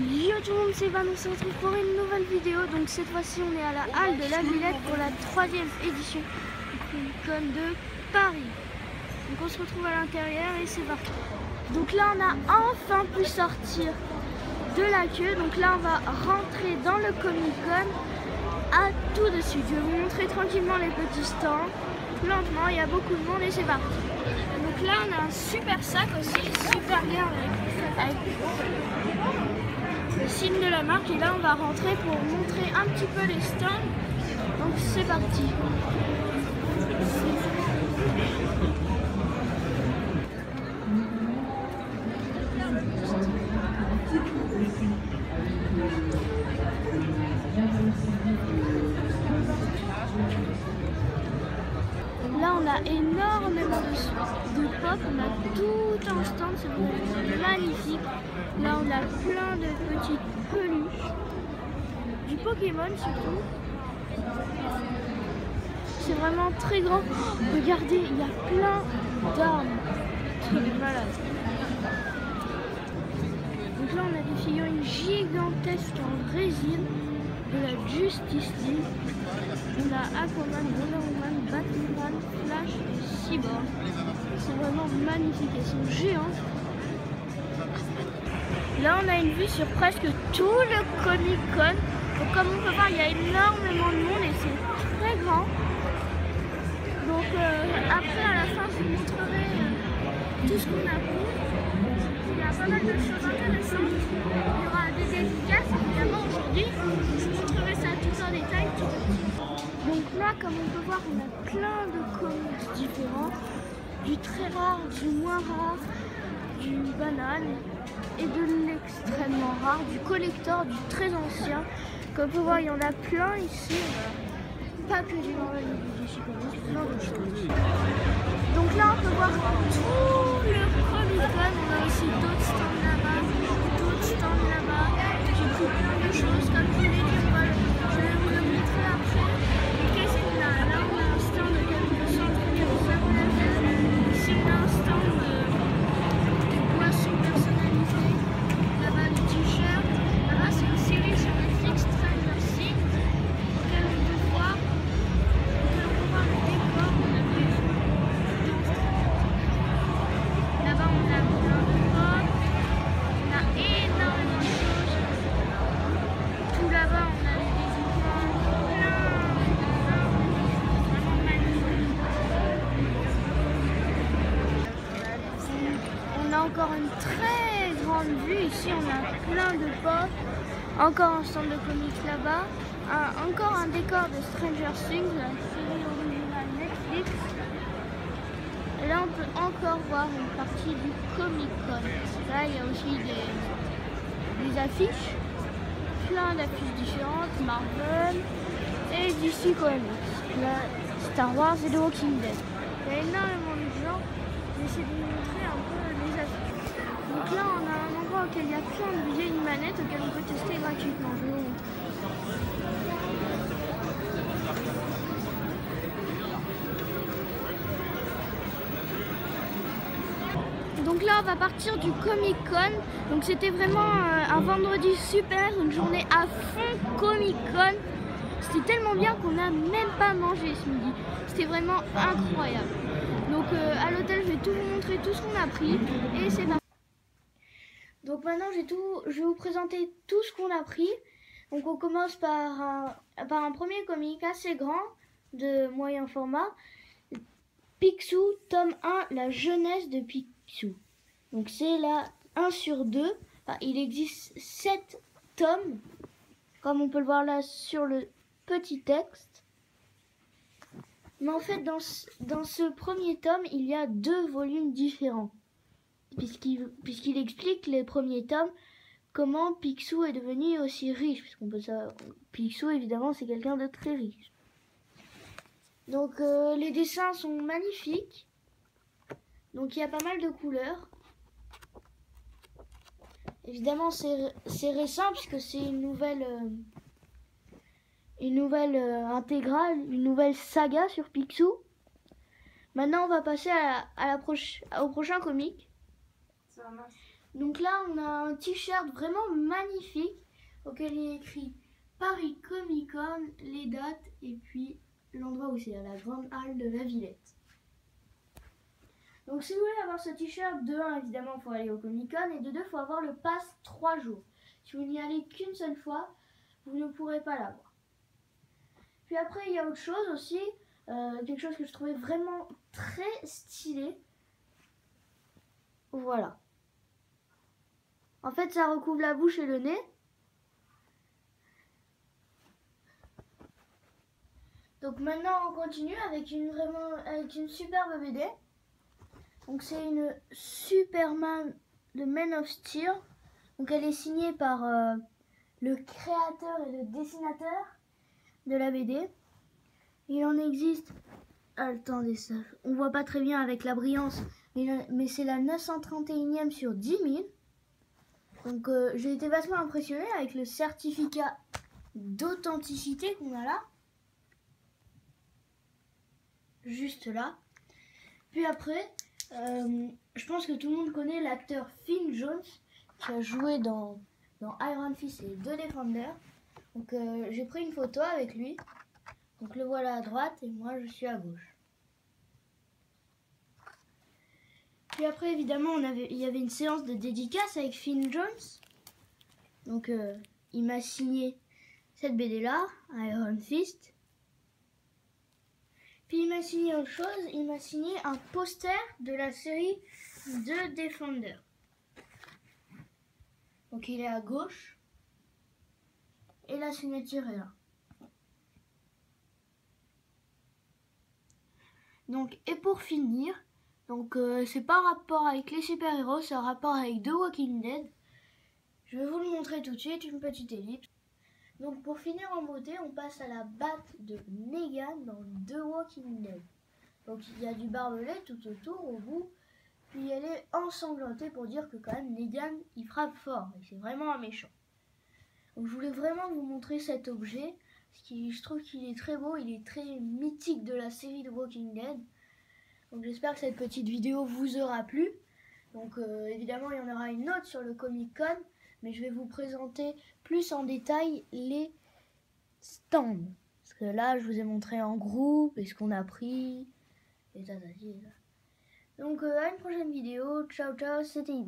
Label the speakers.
Speaker 1: Yo tout le monde, c'est Van, on se retrouve pour une nouvelle vidéo. Donc cette fois-ci on est à la halle de la Villette pour la 3e édition du Comic-Con de Paris. Donc on se retrouve à l'intérieur et c'est parti. Donc là on a enfin pu sortir de la queue. Donc là on va rentrer dans le Comic-Con à tout de suite. Je vais vous montrer tranquillement les petits stands. Lentement, il y a beaucoup de monde et c'est parti. Donc là on a un super sac aussi, super bien avec le signe de la marque, et là on va rentrer pour montrer un petit peu les stands. Donc c'est parti. Là on a énormément de pop, on a tout un stand, c'est vraiment magnifique. Là on a plein de petites peluches, du Pokémon surtout. C'est vraiment très grand. Oh, regardez, il y a plein d'armes. C'est malade. Donc là on a des figurines gigantesques en résine de la Justice League. On a Aquaman, Wonder Woman, Batman, Flash et Cyborg. C'est vraiment magnifique, elles sont géantes. Là on a une vue sur presque tout le Comic-Con. Donc comme on peut voir, il y a énormément de monde et c'est très grand. Donc après à la fin je vous montrerai tout ce qu'on a pris. Il y a pas mal de choses intéressantes. Il y aura des dédicaces évidemment aujourd'hui. Je vous montrerai ça tout en détail. Donc là comme on peut voir, on a plein de comics différents. Du très rare, du moins rare, du banal et de l'extrêmement rare, du collector, du très ancien. Comme on peut voir, il y en a plein ici. Pas que du Marvel et du DC Comics, plein d'autres choses. Donc là on peut voir tout le Comic-Con. On a aussi d'autres stands là-bas, d'autres stands là-bas. J'ai pris plein de choses comme je l'ai dit, je vais vous le montrer après. Et qu'est-ce qu'on a? Là on a un stand de quelque chose qui est ici on a un stand de boissons personnalisées. Là-bas du t-shirt. Là-bas c'est une série sur Netflix, Stranger Things. Encore une très grande vue. Ici on a plein de pop, encore un stand de comics là-bas, encore un décor de Stranger Things, la série originale Netflix. Et là on peut encore voir une partie du Comic-Con. Là il y a aussi des affiches, plein d'affiches différentes, Marvel et DC Comics, là, Star Wars et The Walking Dead. Il y a énormément de gens. J'essaie de vous montrer un peu les affiches. Donc là on a un endroit auquel il y a plein de vieilles manettes auxquelles on peut tester gratuitement. Je vais vous montrer. Donc là on va partir du Comic-Con. Donc c'était vraiment un vendredi super, une journée à fond Comic-Con. C'était tellement bien qu'on n'a même pas mangé ce midi. C'était vraiment incroyable. Donc à l'hôtel, je vais tout vous montrer, tout ce qu'on a pris, et c'est parti. Donc maintenant, je vais vous présenter tout ce qu'on a pris. Donc on commence par un premier comic assez grand, de moyen format. Picsou, tome 1, la jeunesse de Picsou. Donc c'est la 1 sur 2. Enfin, il existe 7 tomes, comme on peut le voir là sur le petit texte. Mais en fait, dans ce premier tome, il y a 2 volumes différents. Puisqu'il explique les premiers tomes, comment Picsou est devenu aussi riche. Puisqu'on peut savoir, Picsou, évidemment, c'est quelqu'un de très riche. Donc, les dessins sont magnifiques. Donc, il y a pas mal de couleurs. Évidemment, c'est récent, puisque c'est une nouvelle intégrale, une nouvelle saga sur Picsou. Maintenant on va passer au prochain comic. Donc là, on a un t-shirt vraiment magnifique auquel il est écrit Paris Comic Con, les dates et puis l'endroit où c'est, à la grande halle de la Villette. Donc si vous voulez avoir ce t-shirt, de 1 évidemment il faut aller au Comic Con et de 2 il faut avoir le pass 3 jours. Si vous n'y allez qu'une seule fois, vous ne pourrez pas l'avoir. Puis après il y a autre chose aussi, quelque chose que je trouvais vraiment très stylé. Voilà. En fait ça recouvre la bouche et le nez. Donc maintenant on continue avec une superbe BD. Donc c'est une Superman de Man of Steel. Donc elle est signée par le créateur et le dessinateur de la BD. Il en existe, attendez ça, on voit pas très bien avec la brillance, mais c'est la 931e sur 10 000. Donc j'ai été vachement impressionnée avec le certificat d'authenticité qu'on a là. Juste là. Puis après, je pense que tout le monde connaît l'acteur Finn Jones qui a joué dans Iron Fist et The Defender. Donc j'ai pris une photo avec lui. Donc le voilà à droite et moi je suis à gauche. Puis après évidemment il y avait une séance de dédicace avec Finn Jones. Donc il m'a signé cette BD là, Iron Fist. Puis il m'a signé autre chose, il m'a signé un poster de la série The Defender. Donc il est à gauche et la signature est là. Donc et pour finir, donc c'est pas un rapport avec les super-héros, c'est un rapport avec The Walking Dead. Je vais vous le montrer tout de suite, une petite ellipse. Donc pour finir en beauté, on passe à la batte de Negan dans The Walking Dead. Donc il y a du barbelé tout autour, au bout. Puis elle est ensanglantée pour dire que quand même Negan il frappe fort. Et c'est vraiment un méchant. Donc je voulais vraiment vous montrer cet objet. Parce que je trouve qu'il est très beau, il est très mythique de la série The Walking Dead. Donc j'espère que cette petite vidéo vous aura plu. Donc évidemment il y en aura une autre sur le Comic Con. Mais je vais vous présenter plus en détail les stands. Parce que là, je vous ai montré en groupe et ce qu'on a pris. Et ça. Donc, à une prochaine vidéo. Ciao, ciao, c'était Yves.